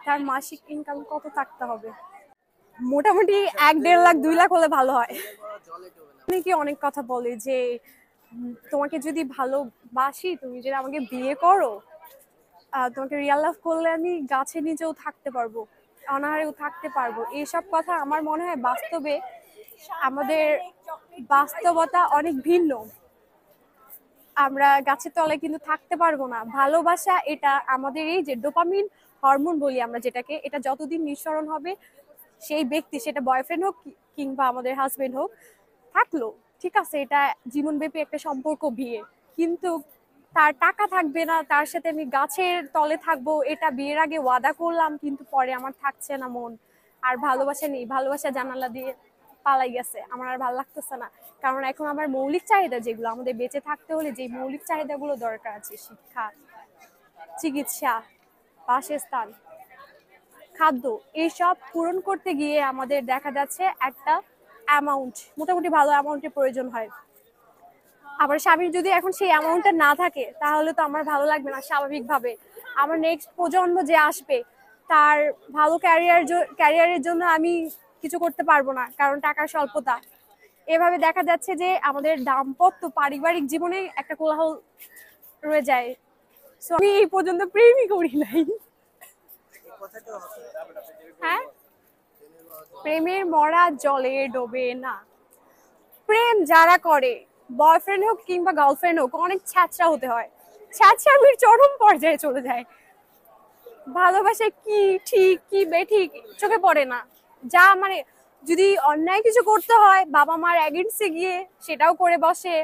তার মাসিক ইনকাম কত থাকতে হবে? মোটামুটি 1-1.5 লাখ 2 লাখ হলে ভালো হয়। অনেকে অনেক কথা বলে যে তোমাকে যদি ভালোবাসি, তুমি যদি আমাকে বিয়ে করো, তোমাকে রিয়েল লাভ করলে আমি গাছের নিচেও থাকতে পারবো, অনাহারেও থাকতে পারবো। এইসব কথা আমার মনে হয় বাস্তবে আমাদের বাস্তবতা অনেক ভিন্ন। আমরা গাছের তলায় কিন্তু থাকতে পারবো না। ভালোবাসা এটা আমাদের এই যে ডোপামিন হরমোন বলি আমরা যেটাকে, এটা যতদিন নিঃসরণ হবে সেই ব্যক্তি, সেটা বয়ফ্রেন্ড হোক কিংবা আমাদের হাজবেন্ড হোক, থাকলো ঠিক আছে, এটা জীবনব্যাপী একটা সম্পর্ক বিয়ে। কিন্তু তার টাকা থাকবে না, তার সাথে আমি গাছের তলে থাকবো, এটা বিয়ের আগে ওয়াদা করলাম কিন্তু পরে আমার থাকছে না মন, আর ভালোবাসা নেই, ভালোবাসা জানালা দিয়ে পালাই গেছে, আমার আর ভালো লাগতেছে না। কারণ এখন আমার মৌলিক চাহিদা যেগুলো আমাদের বেঁচে থাকতে হলে যে মৌলিক চাহিদাগুলো দরকার আছে, শিক্ষা, চিকিৎসা, বাসস্থান, খাদ্য, এইসব পূরণ করতে গিয়ে আমাদের দেখা যাচ্ছে একটা অ্যামাউন্ট, মোটামুটি ভালো অ্যামাউন্টের প্রয়োজন হয়। আবার স্বামীর যদি এখন সেই অ্যামাউন্টটা না থাকে তাহলে তো আমার ভালো লাগবে না স্বাভাবিকভাবে। আমার নেক্সট প্রজন্ম যে আসবে তার ভালো ক্যারিয়ারের জন্য আমি কিছু করতে পারবো না, কারণ টাকার স্বল্পতা। এভাবে দেখা যাচ্ছে যে আমাদের দাম্পত্য পারিবারিক জীবনে একটা কোলাহল রয়ে যায়। সো আমি এই পর্যন্ত প্রেমই করি নাই। হ্যাঁ, প্রেমের মরা জলে ডোবে না। প্রেম যারা করে, বয়ফ্রেন্ড হোক কিংবা গার্লফ্রেন্ড হোক, অনেক ছ্যাঁচড়া হতে হয়, ছ্যাঁচড়ামির চরম পর্যায়ে চলে যায়। ভালোবাসা কি ঠিক কি বেঠিক চোখে পড়ে না। যা মানে যদি অন্যায় কিছু করতে হয় বাবা মার এগেন্সে গিয়ে সেটাও করে বসে,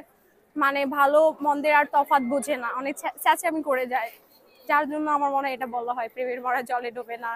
মানে ভালো মন্দের আর তফাৎ বোঝে না, অনেক ছ্যাঁচড়ামি করে যায়। যার জন্য আমার মনে হয় এটা বলা হয় প্রেমের মরা জলে ডোবে না।